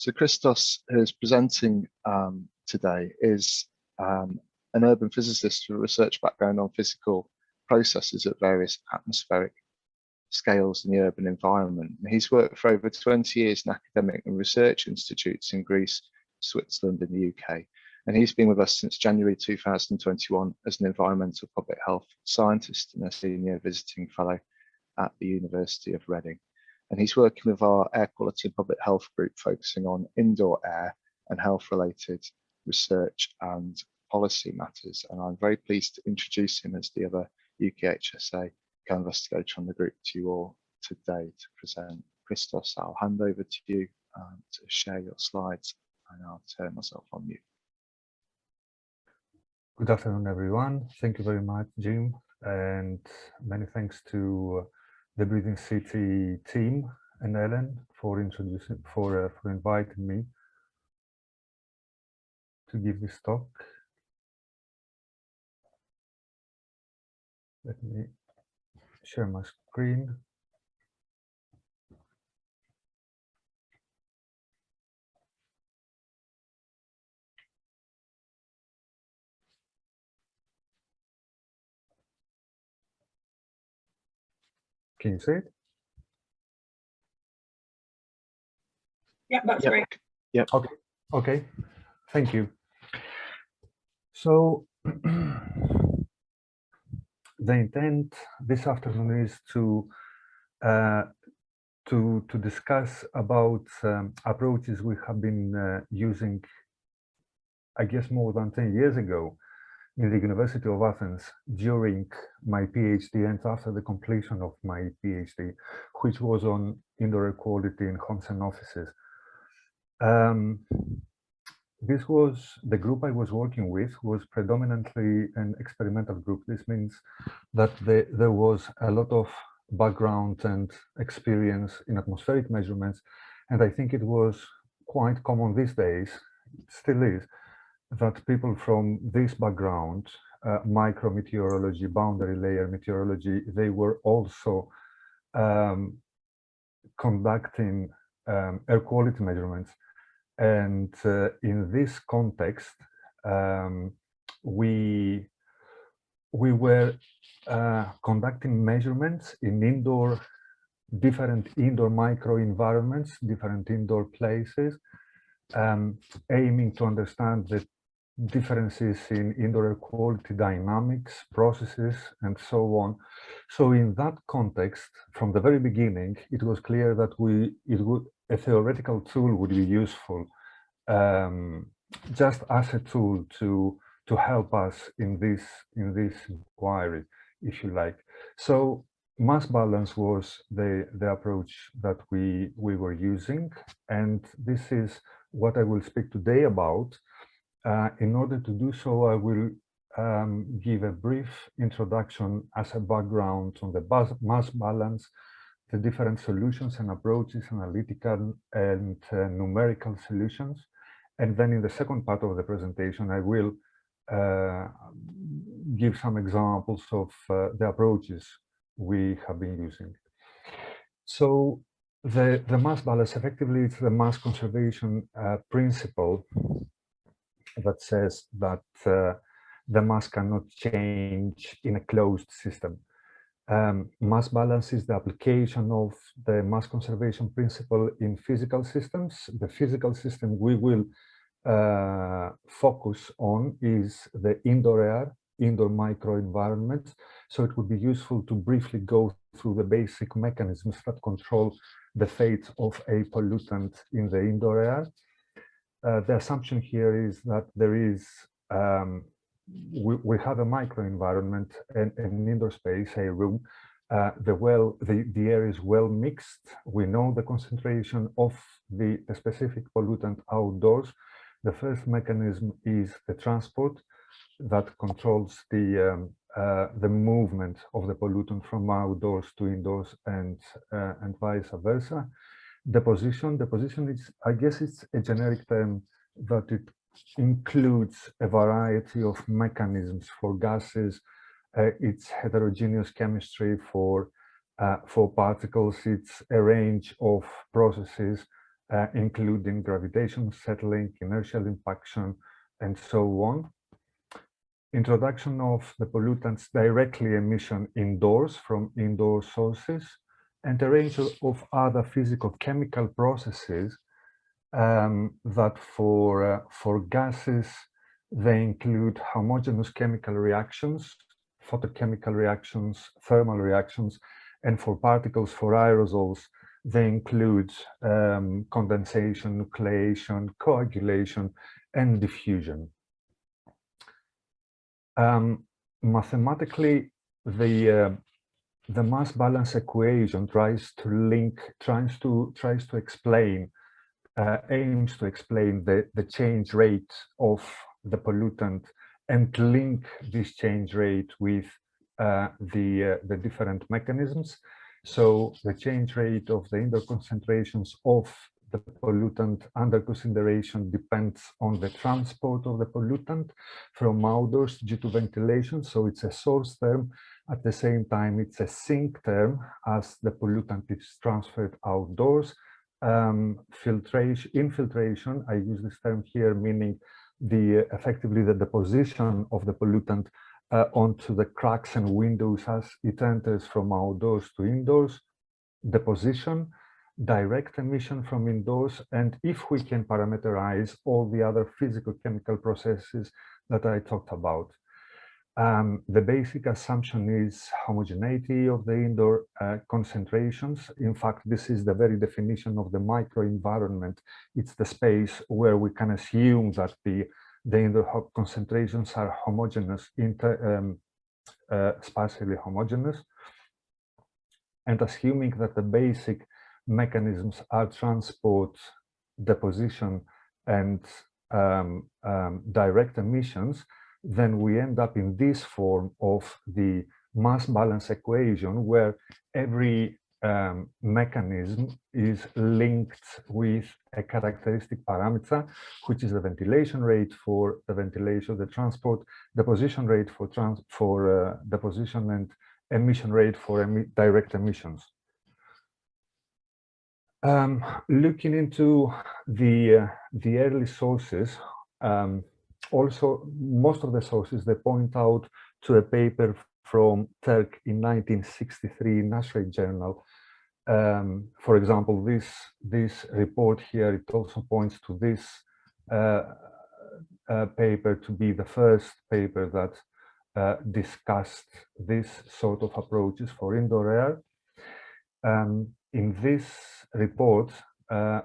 So Christos, who's presenting today, is an urban physicist with a research background on physical processes at various atmospheric scales in the urban environment. He's worked for over 20 years in academic and research institutes in Greece, Switzerland, and the UK. And he's been with us since January 2021 as an environmental public health scientist and a senior visiting fellow at the University of Reading. And he's working with our air quality and public health group, focusing on indoor air and health-related research and policy matters. And I'm very pleased to introduce him as the other UKHSA co-investigator on the group to you all today to present. Christos, I'll hand over to you to share your slides, and I'll turn myself on mute. Good afternoon, everyone. Thank you very much, Jim, and many thanks to the Breathing City team and Ellen for inviting me to give this talk. Let me share my screen. Can you see it? Yeah, that's great. Yep. Okay. Thank you. So the intent this afternoon is to discuss about approaches we have been using, I guess, more than 10 years ago in the University of Athens during my PhD and after the completion of my PhD, which was on indoor air quality in homes and offices. This was the group I was working with was predominantly an experimental group. This means that there was a lot of background and experience in atmospheric measurements, and I think it was quite common these days, it still is, that people from this background, micrometeorology, boundary layer meteorology, they were also conducting air quality measurements. And in this context, we were conducting measurements in different indoor microenvironments, different indoor places, aiming to understand the differences in indoor air quality dynamics, processes, and so on. So in that context, from the very beginning, it was clear that a theoretical tool would be useful, just as a tool to help us in this inquiry, if you like. So mass balance was the approach that we were using, and this is what I will speak today about. In order to do so, I will give a brief introduction as a background on the mass balance, the different solutions and approaches, analytical and numerical solutions. And then in the second part of the presentation, I will give some examples of the approaches we have been using. So the mass balance, effectively, it's the mass conservation principle that says that the mass cannot change in a closed system. Mass balance is the application of the mass conservation principle in physical systems. The physical system we will focus on is the indoor air, indoor microenvironment. So it would be useful to briefly go through the basic mechanisms that control the fate of a pollutant in the indoor air. The assumption here is that there is, we have a microenvironment and an indoor space, a room. The air is well mixed. We know the concentration of the specific pollutant outdoors. The first mechanism is the transport that controls the movement of the pollutant from outdoors to indoors and vice versa. Deposition is, I guess it's a generic term that it includes a variety of mechanisms for gases. It's heterogeneous chemistry for particles. It's a range of processes including gravitation, settling, inertial impaction, and so on. Introduction of the pollutants directly emission indoors from indoor sources, and a range of other physical-chemical processes that for gases, they include homogeneous chemical reactions, photochemical reactions, thermal reactions, and for particles, for aerosols, they include condensation, nucleation, coagulation, and diffusion. Mathematically, the mass balance equation tries to explain, aims to explain the change rate of the pollutant and link this change rate with the different mechanisms. So the change rate of the indoor concentrations of the pollutant under consideration depends on the transport of the pollutant from outdoors due to ventilation. So it's a source term. At the same time, it's a sink term as the pollutant is transferred outdoors. Infiltration, I use this term here, meaning effectively the deposition of the pollutant onto the cracks and windows as it enters from outdoors to indoors. Deposition, direct emission from indoors, and if we can parameterize all the other physical-chemical processes that I talked about. The basic assumption is homogeneity of the indoor concentrations. In fact, this is the very definition of the microenvironment. It's the space where we can assume that the indoor concentrations are homogeneous, spatially homogeneous, and assuming that the basic mechanisms are transport, deposition, and direct emissions, then we end up in this form of the mass balance equation, where every mechanism is linked with a characteristic parameter, which is the ventilation rate for the ventilation, the transport, deposition rate for deposition, and emission rate for direct emissions. Looking into the early sources, also most of the sources, they point out to a paper from Turk in 1963 in Nature Journal. For example, this report here, it also points to this paper to be the first paper that discussed this sort of approaches for indoor air. In this report,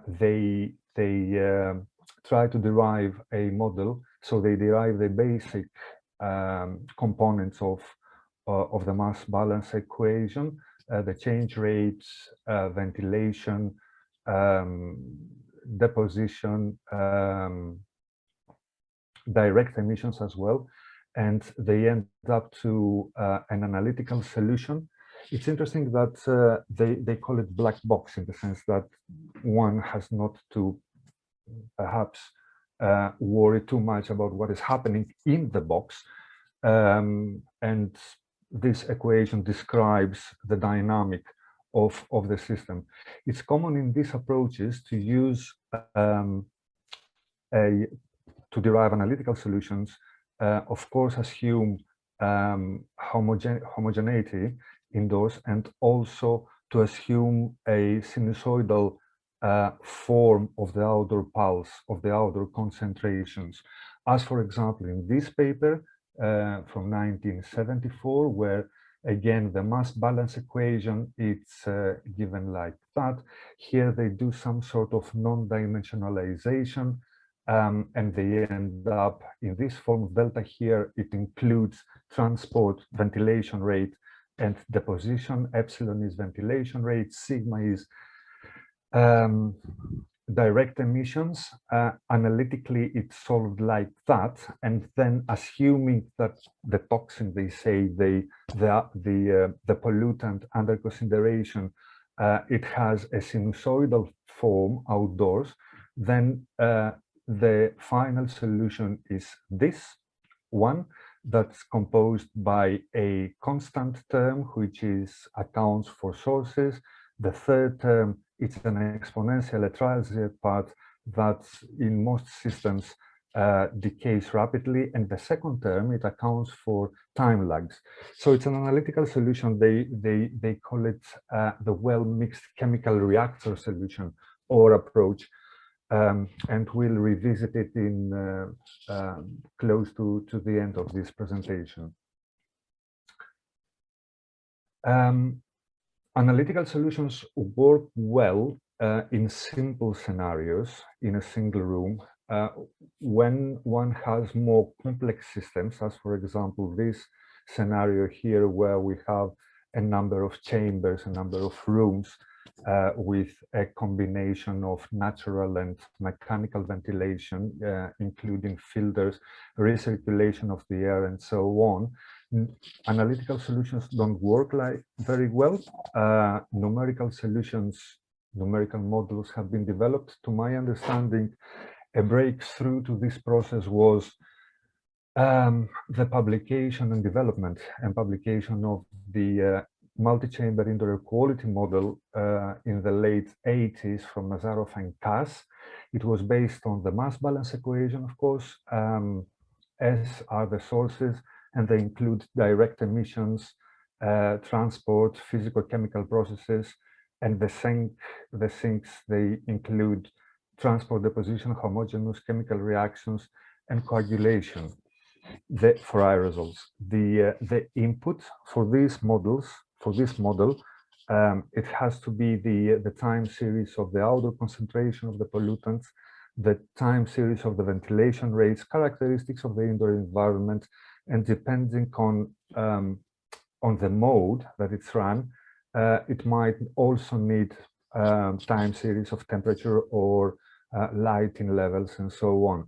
they try to derive a model. So they derive the basic components of the mass balance equation, the change rates, ventilation, deposition, direct emissions as well, and they end up to an analytical solution. It's interesting that they call it black box, in the sense that one has not to perhaps worry too much about what is happening in the box. And this equation describes the dynamic of the system. It's common in these approaches to use to derive analytical solutions, of course, assume homogeneity indoors, and also to assume a sinusoidal form of the outdoor pulse, of the outdoor concentrations. As for example, in this paper from 1974, where again the mass balance equation, it's given like that. Here they do some sort of non-dimensionalization, and they end up in this form of delta here. It includes transport, ventilation rate, and deposition. Epsilon is ventilation rate, sigma is direct emissions. Analytically, it's solved like that, and then assuming that the toxin, they say, the pollutant under consideration, it has a sinusoidal form outdoors, then the final solution is this one, that's composed by a constant term, which accounts for sources. The third term it's an exponential, a transient part that in most systems decays rapidly, and the second term, it accounts for time lags. So it's an analytical solution. They call it the well-mixed chemical reactor solution or approach, and we'll revisit it in close to the end of this presentation. Analytical solutions work well in simple scenarios in a single room. When one has more complex systems, as for example this scenario here, where we have a number of chambers, a number of rooms with a combination of natural and mechanical ventilation, including filters, recirculation of the air, and so on. Analytical solutions don't work like very well. Numerical solutions, numerical models have been developed. To my understanding, a breakthrough to this process was the publication and development and publication of the multi-chamber indoor air quality model in the late 80s from Nazarov and Kass. It was based on the mass balance equation, of course, as are the sources, and they include direct emissions, transport, physical-chemical processes, and the sinks, they include transport, deposition, homogeneous chemical reactions, and coagulation for aerosols. The input for these models, for this model, it has to be the time series of the outdoor concentration of the pollutants, the time series of the ventilation rates, characteristics of the indoor environment, and depending on the mode that it's run, it might also need time series of temperature or lighting levels and so on.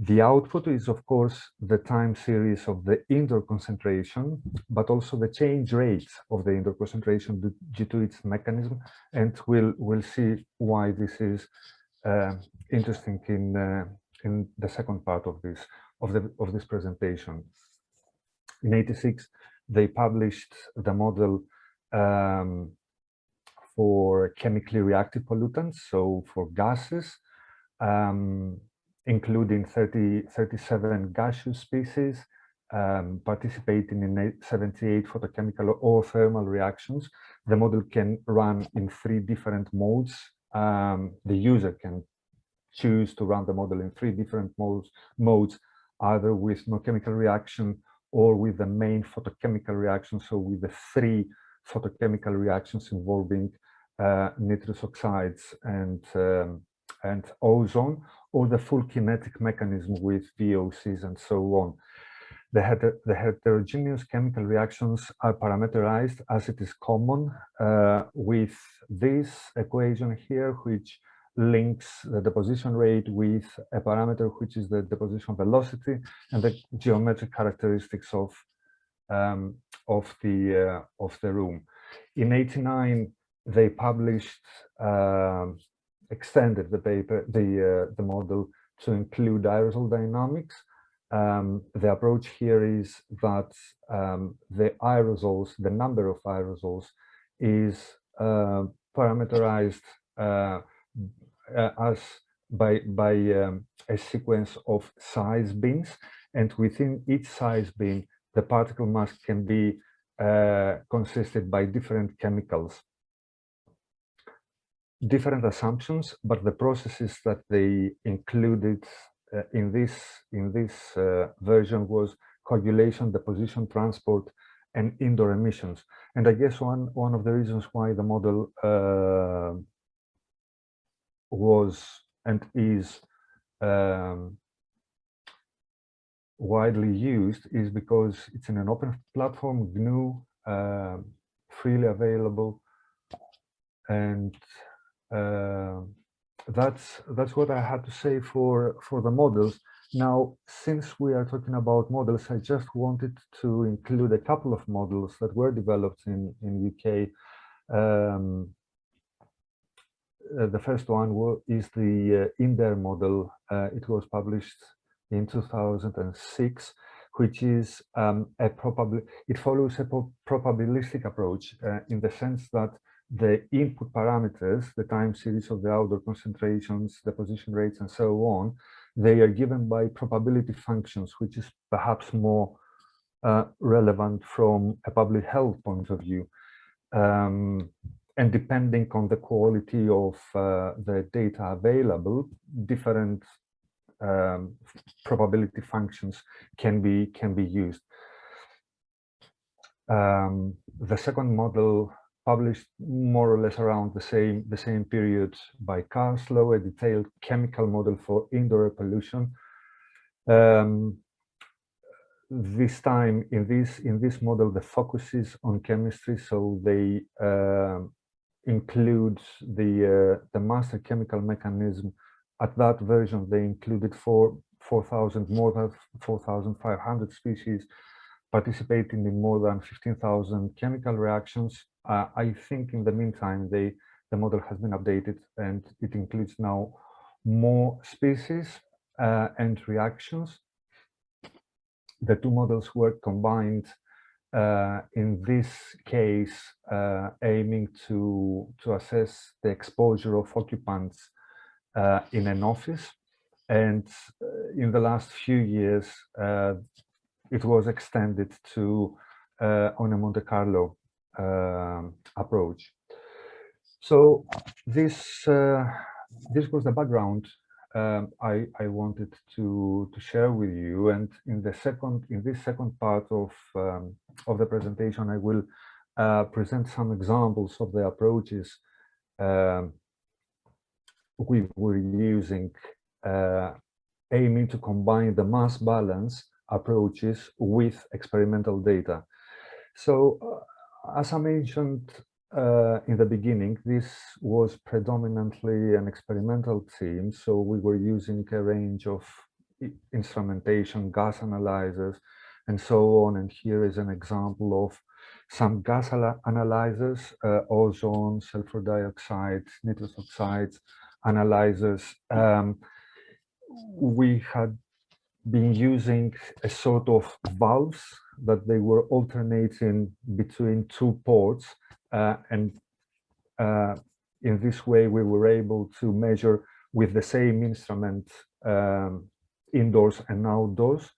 The output is, of course, the time series of the indoor concentration, but also the change rate of the indoor concentration due to its mechanism, and we'll see why this is interesting in the second part of this presentation. In '86, they published the model for chemically reactive pollutants, so for gases, including 37 gaseous species, participating in 78 photochemical or thermal reactions. The model can run in 3 different modes. The user can choose to run the model in 3 different modes, either with no chemical reaction or with the main photochemical reaction, so with the 3 photochemical reactions involving nitrous oxides and ozone, or the full kinetic mechanism with VOCs and so on. The heterogeneous chemical reactions are parameterized, as it is common, with this equation here, which links the deposition rate with a parameter which is the deposition velocity and the geometric characteristics of the room. In '89, they published, extended the paper, the model to include aerosol dynamics. The approach here is that the aerosols, the number of aerosols, is parameterized as by a sequence of size bins, and within each size bin, the particle mass can be consisted by different chemicals. Different assumptions, but the processes that they included in this version was coagulation, deposition, transport, and indoor emissions. And I guess one of the reasons why the model was and is widely used is because it's in an open platform, GNU, freely available, and that's what I had to say for the models. Now, since we are talking about models, I just wanted to include a couple of models that were developed in UK. The first one is the INDER model. It was published in 2006, which is it follows a probabilistic approach in the sense that the input parameters, the time series of the outdoor concentrations, deposition rates, and so on, they are given by probability functions, which is perhaps more relevant from a public health point of view. And depending on the quality of the data available, different probability functions can be used. The second model, published more or less around the same period by Carslow, a detailed chemical model for indoor air pollution. This time in this model, the focus is on chemistry, so they include the master chemical mechanism. At that version, they included more than 4,500 species participating in more than 15,000 chemical reactions. I think in the meantime, the model has been updated and it includes now more species and reactions. The two models were combined in this case, aiming to assess the exposure of occupants in an office. And in the last few years, it was extended to on a Monte Carlo approach. So this was the background I wanted to share with you, and in this second part of the presentation, I will present some examples of the approaches we were using, aiming to combine the mass balance approaches with experimental data. So, as I mentioned in the beginning, this was predominantly an experimental team, so we were using a range of instrumentation, gas analyzers, and so on. And here is an example of some gas analyzers, ozone, sulfur dioxide, nitrous oxides analyzers. We had been using a sort of valves that they were alternating between two ports, and in this way we were able to measure with the same instrument indoors and outdoors.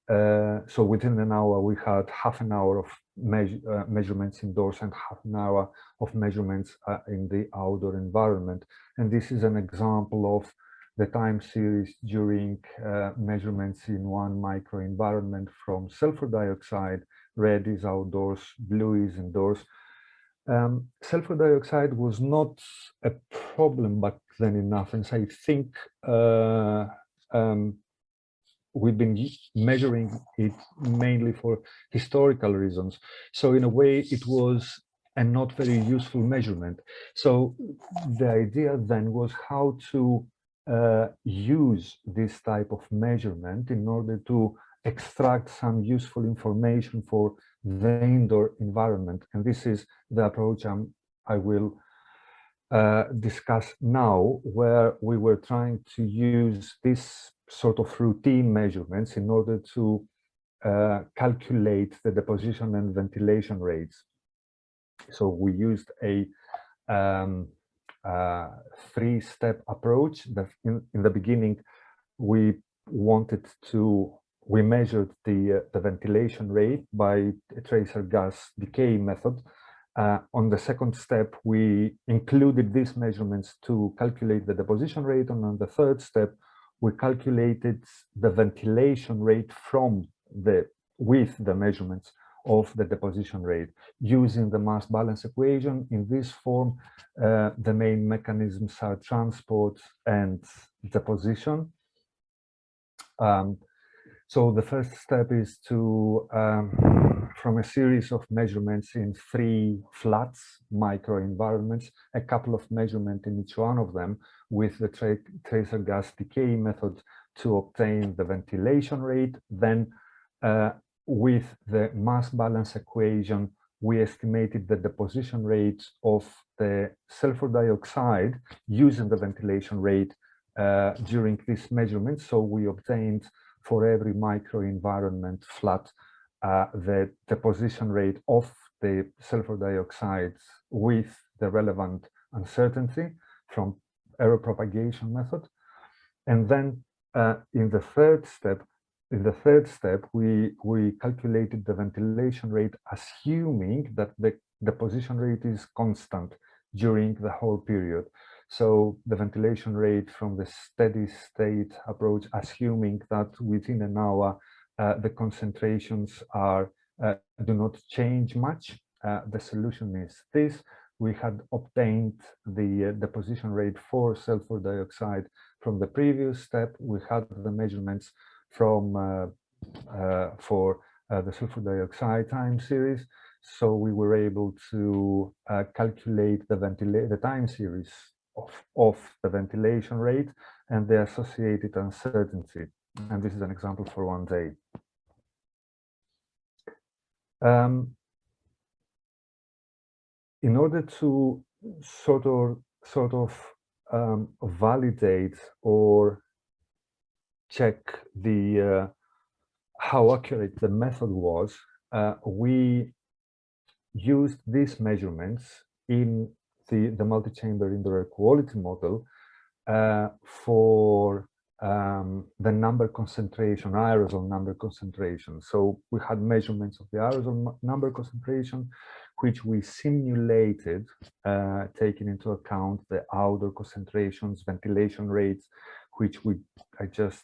So within an hour we had half an hour of measurements indoors and half an hour of measurements in the outdoor environment. And this is an example of the time series during measurements in one microenvironment from sulfur dioxide. Red is outdoors, blue is indoors. Sulfur dioxide was not a problem back then in Athens. I think we've been measuring it mainly for historical reasons. So in a way, it was a not very useful measurement. So the idea then was how to use this type of measurement in order to extract some useful information for the indoor environment. And this is the approach I will discuss now, where we were trying to use this sort of routine measurements in order to calculate the deposition and ventilation rates. So we used a three-step approach. That in the beginning, we measured the ventilation rate by a tracer gas decay method. On the second step, we included these measurements to calculate the deposition rate, and on the third step, we calculated the ventilation rate with the measurements of the deposition rate using the mass balance equation. In this form, the main mechanisms are transport and deposition. So the first step is to, from a series of measurements in 3 flats, microenvironments, a couple of measurements in each one of them with the tracer gas decay method to obtain the ventilation rate. Then with the mass balance equation, we estimated the deposition rate of the sulfur dioxide using the ventilation rate during this measurement. So we obtained for every microenvironment flat the deposition rate of the sulfur dioxide with the relevant uncertainty from error propagation method. And then in the third step, we calculated the ventilation rate, assuming that the deposition rate is constant during the whole period. So the ventilation rate from the steady state approach, assuming that within an hour the concentrations are do not change much. The solution is this. We had obtained the deposition rate for sulfur dioxide from the previous step. We had the measurements from for the sulfur dioxide time series. So we were able to calculate the time series of the ventilation rate and the associated uncertainty. And this is an example for 1 day. In order to sort of validate or check the how accurate the method was, we used these measurements in the multi-chamber indoor air quality model for the number concentration, aerosol number concentration. So we had measurements of the aerosol number concentration, which we simulated, taking into account the outdoor concentrations, ventilation rates, which I just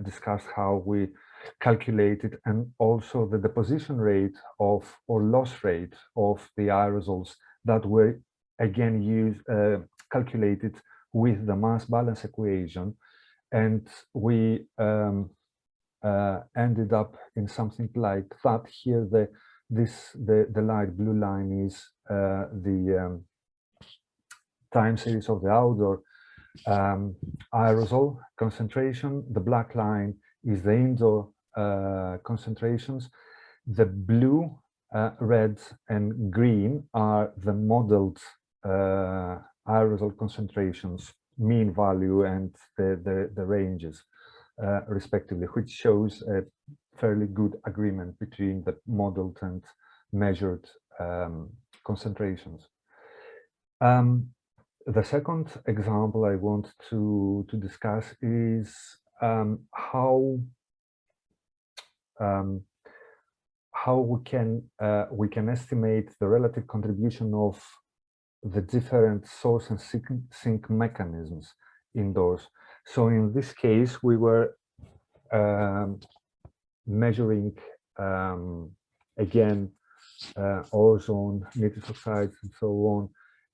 discussed how we calculated, and also the deposition rate or loss rate of the aerosols that were again calculated with the mass balance equation. And we ended up in something like that. Here, the light blue line is the time series of the outdoor aerosol concentration. The black line is the indoor concentrations. The blue, red, and green are the modeled aerosol concentrations, mean value, and the ranges respectively, which shows a fairly good agreement between the modeled and measured concentrations. The second example I want to discuss is how we can estimate the relative contribution of the different source and sink mechanisms indoors. So in this case, we were measuring again ozone, nitrous oxides, and so on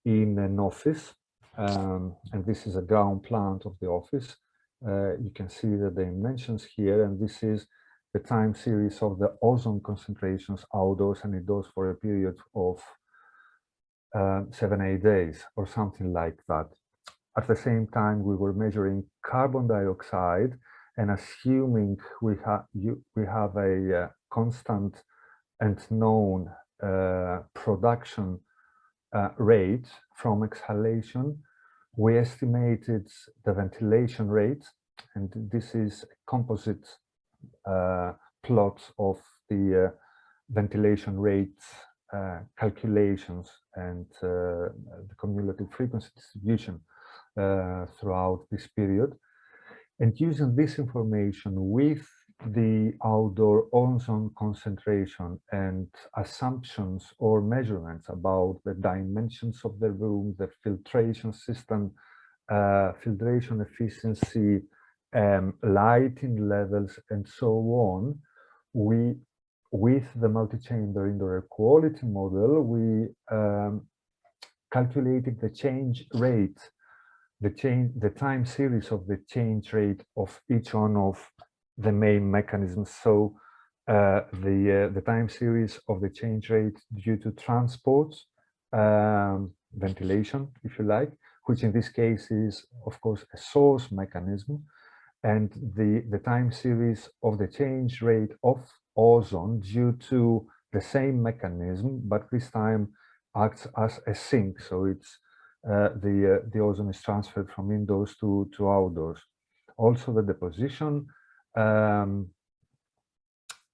in an office, and this is a ground plant of the office. You can see the dimensions here, and this is the time series of the ozone concentrations outdoors and indoors for a period of 7-8 days or something like that. At the same time, we were measuring carbon dioxide, and assuming we have a constant and known production rate from exhalation, we estimated the ventilation rate, and this is a composite plot of the ventilation rate calculations and the cumulative frequency distribution throughout this period. And using this information with the outdoor ozone concentration and assumptions or measurements about the dimensions of the room, the filtration system, filtration efficiency, lighting levels, and so on, with the multi-chamber indoor air quality model, we calculated the change rate, the time series of the change rate of each one of the main mechanisms. So the time series of the change rate due to transport, ventilation, if you like, which in this case is, of course, a source mechanism, and the time series of the change rate of ozone due to the same mechanism, but this time acts as a sink. So it's the ozone is transferred from indoors to outdoors. Also, the deposition,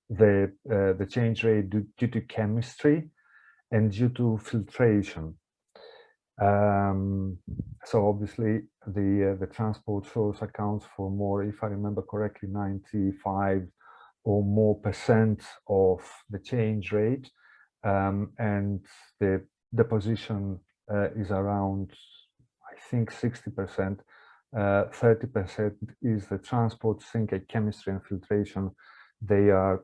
the change rate due to chemistry and due to filtration. So obviously the transport source accounts for more, if I remember correctly, 95 or more % of the change rate, and the deposition is around, I think, 60%. 30% is the transport, zinc, chemistry, and filtration. They are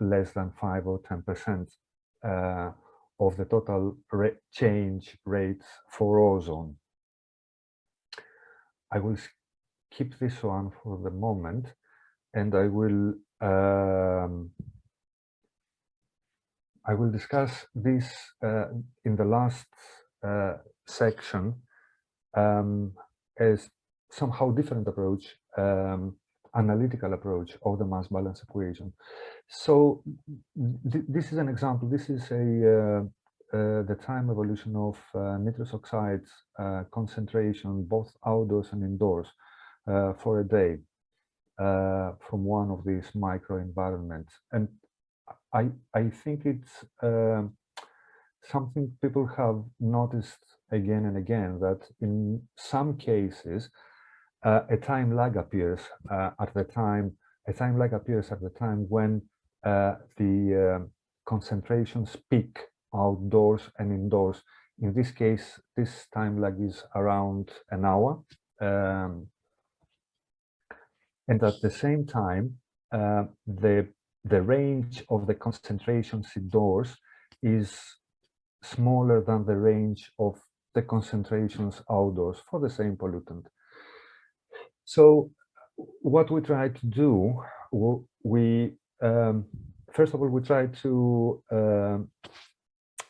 less than 5 or 10% of the total change rates for ozone. I will skip this one for the moment, and I will discuss this in the last section as somehow different approach, analytical approach of the mass balance equation. So this is an example. This is the time evolution of nitrous oxides concentration, both outdoors and indoors, for a day from one of these microenvironments. And I think it's something people have noticed again and again, that in some cases a time lag appears at the time. A time lag appears at the time when the concentrations peak outdoors and indoors. In this case, this time lag is around an hour, and at the same time, the range of the concentrations indoors is smaller than the range of the concentrations outdoors for the same pollutant. So what we try to do, we first of all, we try to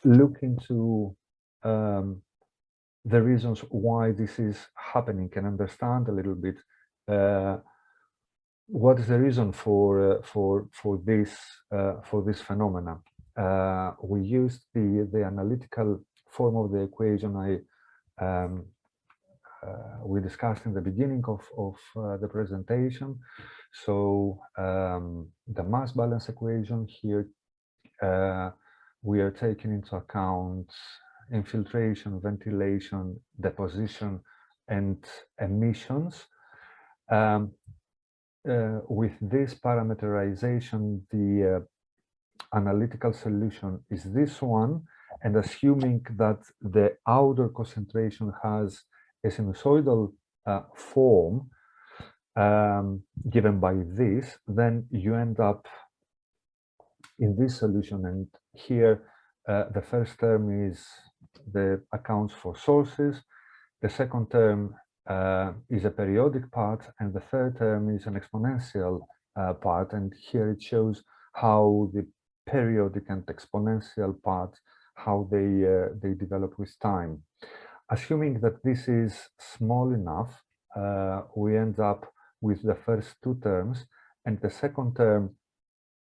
look into the reasons why this is happening and understand a little bit what is the reason for this phenomena. We used the analytical form of the equation we discussed in the beginning of the presentation. So the mass balance equation here, we are taking into account infiltration, ventilation, deposition, and emissions. With this parameterization, the analytical solution is this one, and assuming that the outdoor concentration has a sinusoidal form given by this, then you end up in this solution. And here the first term is the accounts for sources, the second term is a periodic part, and the third term is an exponential part. And here it shows how the periodic and exponential parts, how they develop with time. Assuming that this is small enough, we end up with the first two terms, and the second term,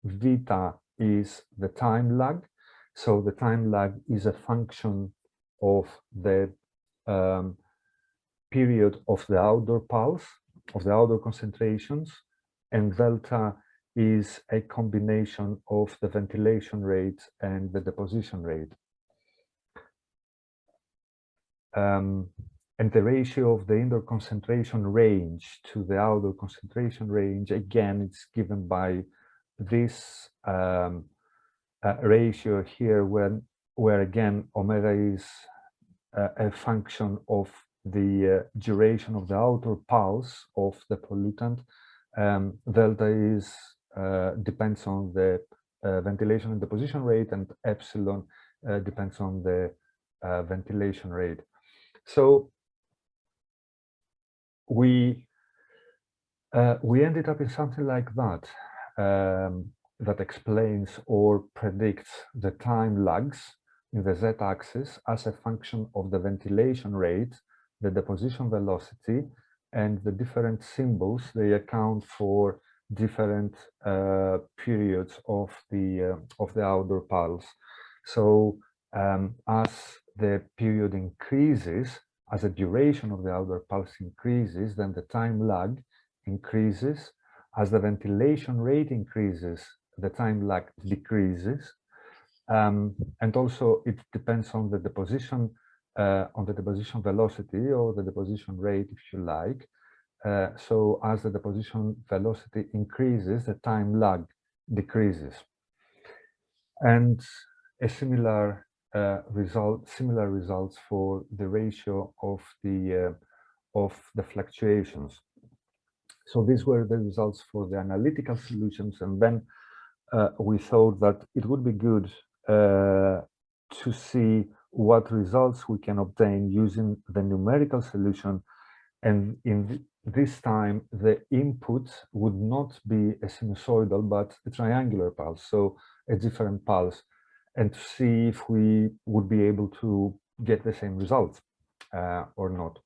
veta, is the time lag. So the time lag is a function of the period of the outdoor pulse, of the outdoor concentrations, and delta is a combination of the ventilation rate and the deposition rate. And the ratio of the indoor concentration range to the outdoor concentration range, again, it's given by this ratio here, where again, omega is a function of the duration of the outdoor pulse of the pollutant. Delta is depends on the ventilation and deposition rate, and epsilon depends on the ventilation rate. So we ended up in something like that, that explains or predicts the time lags in the z-axis as a function of the ventilation rate, the deposition velocity, and the different symbols. They account for different periods of the outdoor pulse. So as the period increases, as the duration of the outdoor pulse increases, then the time lag increases. As the ventilation rate increases, the time lag decreases. And also it depends on the deposition on the deposition velocity or the deposition rate, if you like. So as the deposition velocity increases, the time lag decreases. And a similar results for the ratio of the fluctuations. So these were the results for the analytical solutions, and then we thought that it would be good to see what results we can obtain using the numerical solution. And in this time, the input would not be a sinusoidal, but a triangular pulse, so a different pulse, and to see if we would be able to get the same results or not.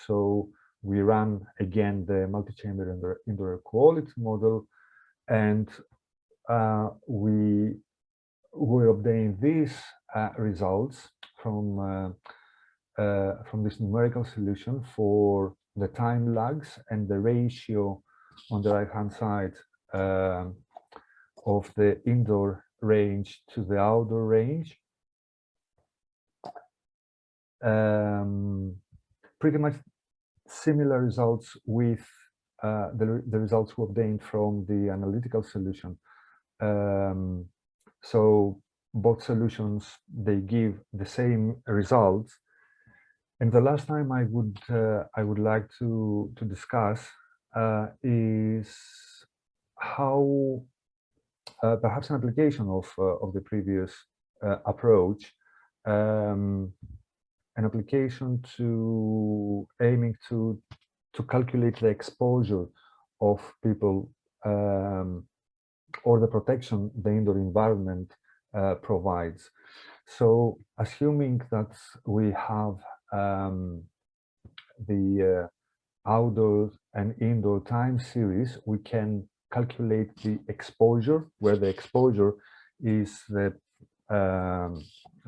So we ran again the multi-chamber indoor quality model, and we obtained these results from this numerical solution for the time lags and the ratio on the right-hand side of the indoor range to the outdoor range. Pretty much similar results with the results we obtained from the analytical solution. So both solutions, they give the same results. And the last time I would like to discuss is how perhaps an application of the previous approach, an application to aiming to calculate the exposure of people or the protection the indoor environment provides. So assuming that we have the outdoor and indoor time series, we can calculate the exposure, where the exposure is the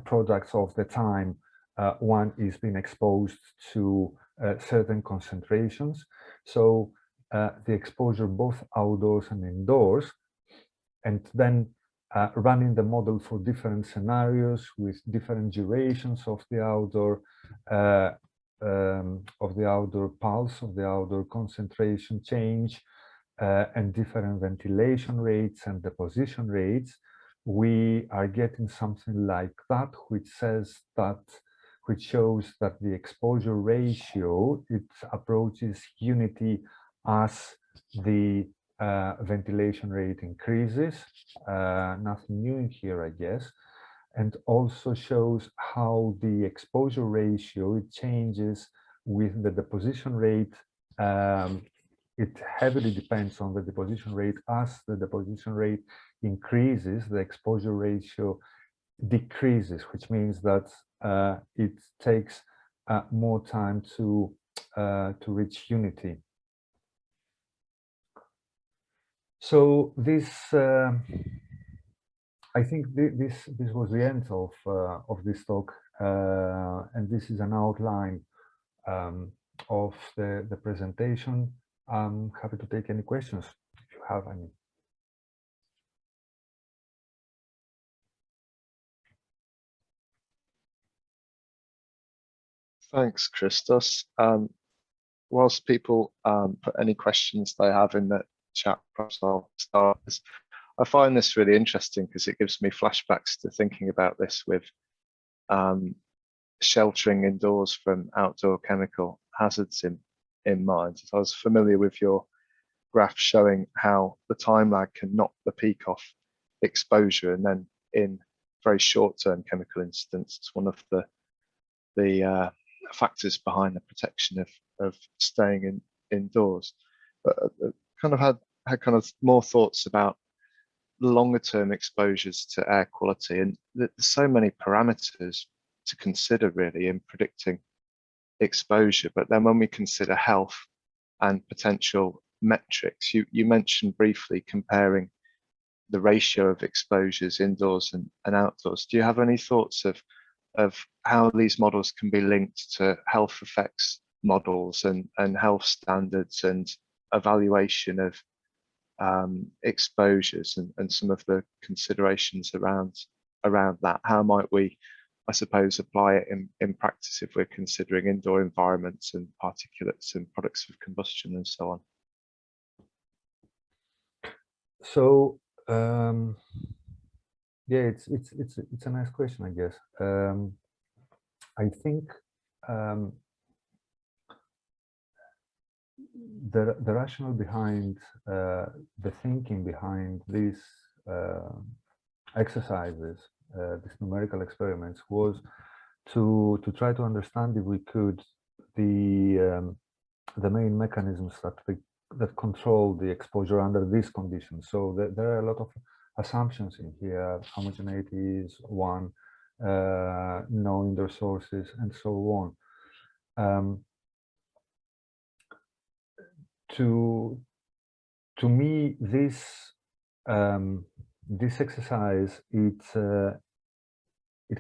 products of the time one is being exposed to certain concentrations. So the exposure both outdoors and indoors, and then running the model for different scenarios with different durations of the outdoor pulse, of the outdoor concentration change, and different ventilation rates and deposition rates, we are getting something like that, which shows that the exposure ratio, it approaches unity as the ventilation rate increases. Nothing new in here, I guess. And also shows how the exposure ratio, it changes with the deposition rate. It heavily depends on the deposition rate. As the deposition rate increases, the exposure ratio decreases, which means that it takes more time to reach unity. So this, I think this was the end of this talk, and this is an outline of the presentation. I'm happy to take any questions if you have any. Thanks, Christos. Whilst people put any questions they have in the chat, perhaps I'll start. I find this really interesting because it gives me flashbacks to thinking about this with sheltering indoors from outdoor chemical hazards in mind. I was familiar with your graph showing how the time lag can knock the peak off exposure, and then in very short-term chemical incidents, it's one of the factors behind the protection of staying indoors. But kind of had kind of more thoughts about longer term exposures to air quality, and there's so many parameters to consider really in predicting exposure. But then when we consider health and potential metrics, you mentioned briefly comparing the ratio of exposures indoors and outdoors. Do you have any thoughts of how these models can be linked to health effects models and health standards and evaluation of exposures and some of the considerations around that? How might we I suppose, apply it in practice if we're considering indoor environments and particulates and products of combustion and so on? So yeah, it's a nice question, I guess. I think the rationale behind the thinking behind these exercises, these numerical experiments, was to try to understand, if we could, the main mechanisms that control the exposure under these conditions. So there are a lot of assumptions in here. Homogeneity is one, no indoor sources, and so on. To me, this exercise, it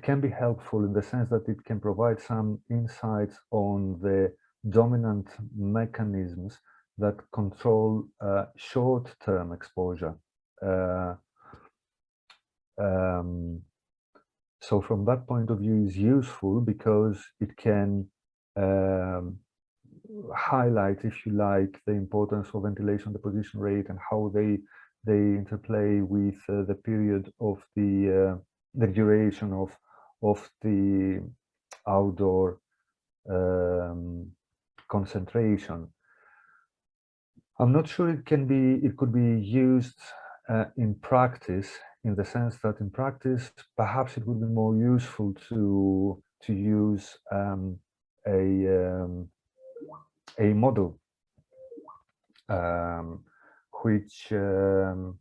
can be helpful in the sense that it can provide some insights on the dominant mechanisms that control short-term exposure. So from that point of view, is useful because it can highlight, if you like, the importance of ventilation deposition rate and how they interplay with the period of the duration of the outdoor concentration. I'm not sure it could be used in practice, in the sense that in practice perhaps it would be more useful to use a model which an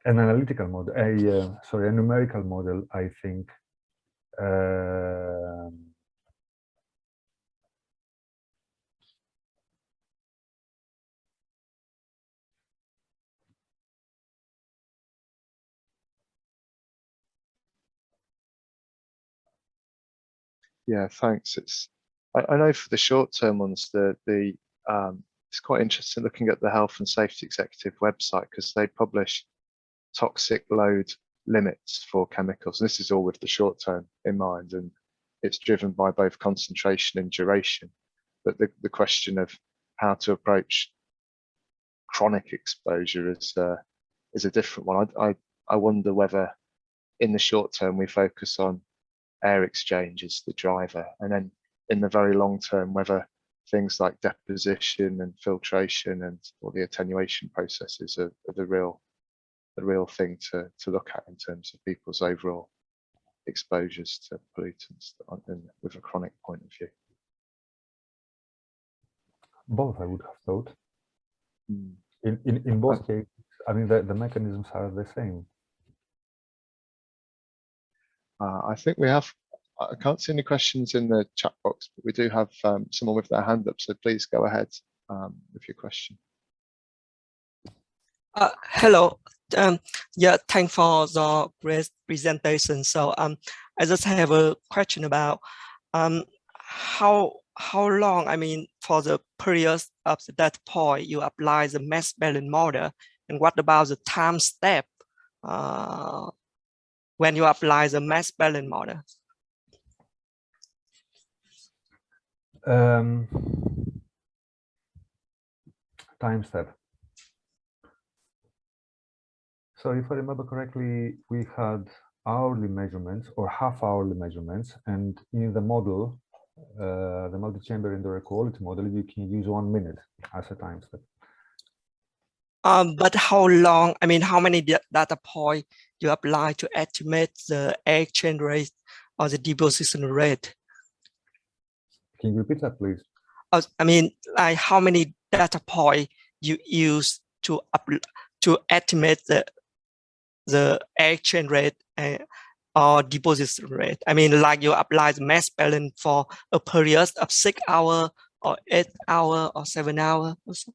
analytical model, a numerical model, I think. Yeah, thanks. I know for the short-term ones, it's quite interesting looking at the Health and Safety Executive website, because they publish toxic load limits for chemicals. And this is all with the short-term in mind, and it's driven by both concentration and duration. But the question of how to approach chronic exposure is a different one. I wonder whether in the short term we focus on air exchange as the driver, and then in the very long term whether things like deposition and filtration or the attenuation processes are the real thing to look at in terms of people's overall exposures to pollutants with a chronic point of view. Both, I would have thought. In both cases, I mean, the mechanisms are the same. I think we have, I can't see any questions in the chat box, but we do have someone with their hand up, so please go ahead with your question. Hello. Yeah, thanks for the great presentation. So I just have a question about how long, I mean, for the period of that point you apply the mass balance model, and what about the time step when you apply the mass balance model? Time step. So if I remember correctly, we had hourly measurements or half-hourly measurements, and in the model, the multi-chamber indoor air quality model, you can use 1 minute as a time step. But how long, I mean, how many data points you apply to estimate the air exchange rate or the deposition rate? Can you repeat that, please? I mean, like how many data points you use to estimate the air exchange rate or deposition rate? I mean, like you apply the mass balance for a period of 6 hours or 8 hours or 7 hours or so.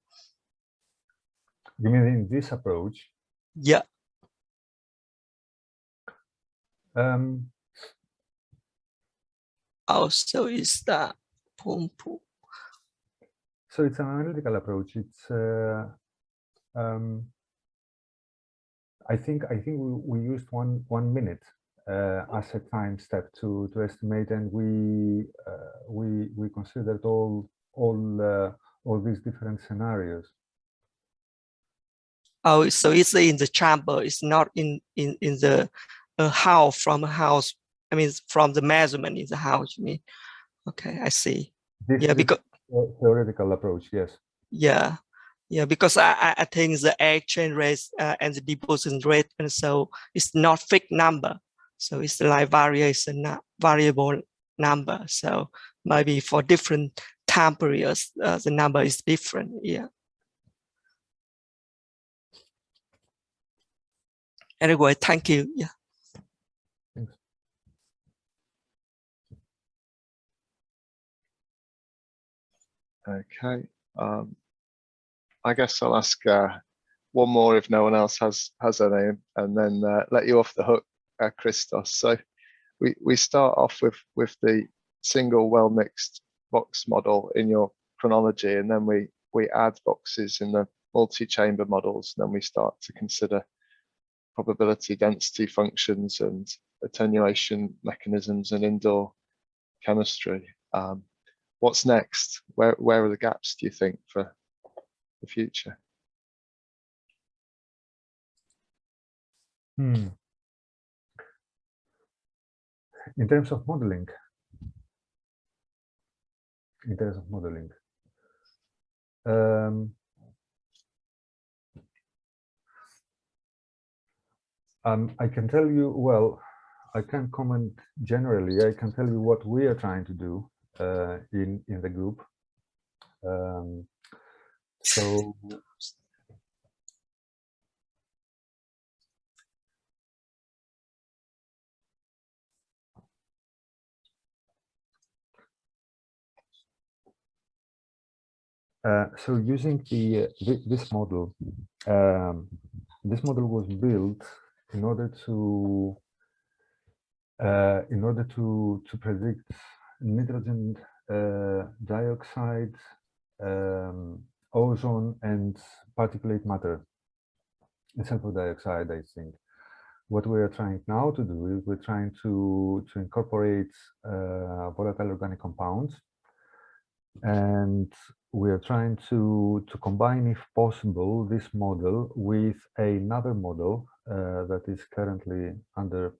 You mean in this approach? Yeah. Also, is that so it's an analytical approach. It's I think we used one minute as a time step to estimate, and we considered all these different scenarios. Oh, so it's in the chamber. It's not in the house, from a house. I mean, from the measurement in the house. You mean? Okay, I see. This because theoretical approach, yes. Yeah, because I think the exchange rate and the deposit rate, and so it's not fixed number. So it's like variable number. So maybe for different time periods, the number is different. Yeah. Anyway, thank you. Yeah. Thanks. Okay. I guess I'll ask one more if no one else has any, and then let you off the hook, Christos. So we start off with the single well-mixed box model in your chronology, and then we add boxes in the multi-chamber models, and then we start to consider probability density functions and attenuation mechanisms and indoor chemistry. What's next? Where are the gaps, do you think, for the future? In terms of modeling, I can tell you, well, I can't comment generally. I can tell you what we are trying to do in the group. So using this model was built in order to predict nitrogen dioxide, ozone, and particulate matter, and sulfur dioxide. I think what we are trying now to do is we're trying to incorporate volatile organic compounds, and we are trying to combine, if possible, this model with another model that is currently under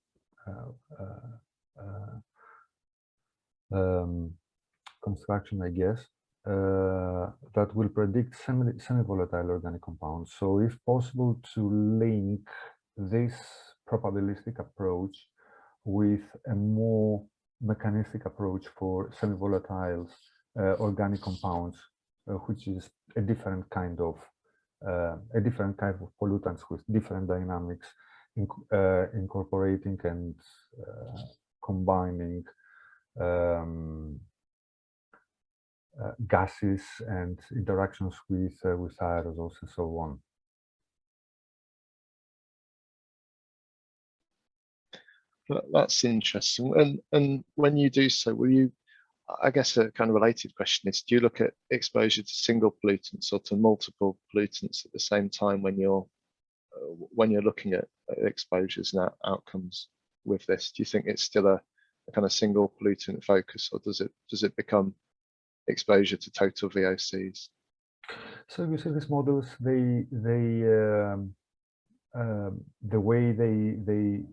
construction, I guess, that will predict semi-volatile organic compounds. So if possible, to link this probabilistic approach with a more mechanistic approach for semi-volatile organic compounds, which is a different kind of pollutants with different dynamics, incorporating and combining gases and interactions with aerosols and so on. That's interesting. And when you do so, will you, I guess a kind of related question is, do you look at exposure to single pollutants or to multiple pollutants at the same time when you're looking at exposures and outcomes with this? Do you think it's still a kind of single pollutant focus, or does it become exposure to total VOCs? So you see, these models, the way they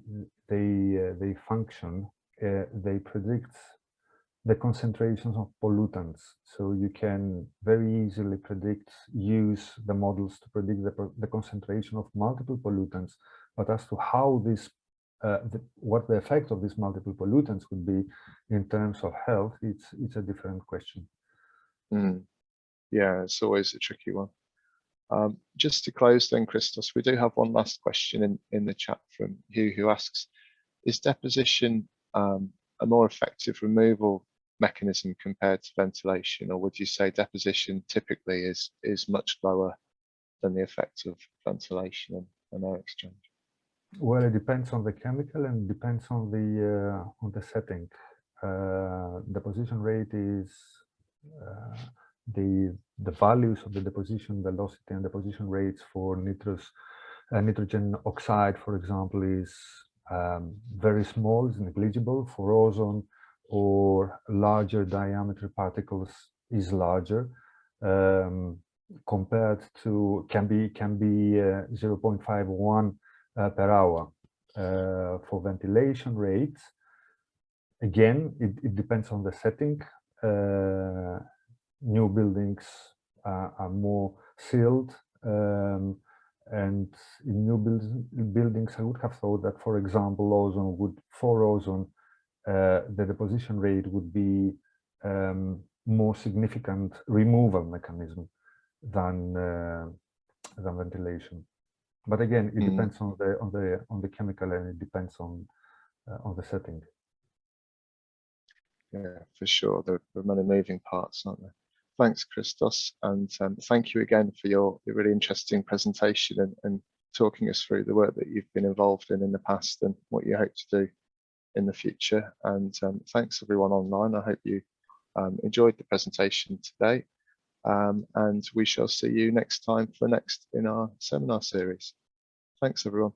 function, they predict the concentrations of pollutants. So you can very easily use the models to predict the concentration of multiple pollutants. But as to how this, what the effect of these multiple pollutants would be in terms of health, it's a different question. Yeah, it's always a tricky one. Just to close then, Christos, we do have one last question in the chat from Hugh, who asks, is deposition a more effective removal mechanism compared to ventilation, or would you say deposition typically is much lower than the effect of ventilation and air exchange? Well, it depends on the chemical and depends on the setting. Deposition rate is the values of the deposition velocity and deposition rates for nitrous Nitrogen oxide, for example, is very small, is negligible. For ozone or larger diameter particles is larger, compared to can be 0.51 per hour. For ventilation rates, again, it depends on the setting. New buildings are more sealed, and in new buildings, I would have thought that, for example, for ozone, the deposition rate would be more significant removal mechanism than ventilation. But again, it depends on the chemical, and it depends on the setting. Yeah, for sure. There are many moving parts, aren't there? Thanks, Christos, and thank you again for your really interesting presentation and talking us through the work that you've been involved in the past and what you hope to do in the future. And thanks everyone online. I hope you enjoyed the presentation today, and we shall see you next time for next in our seminar series. Thanks everyone.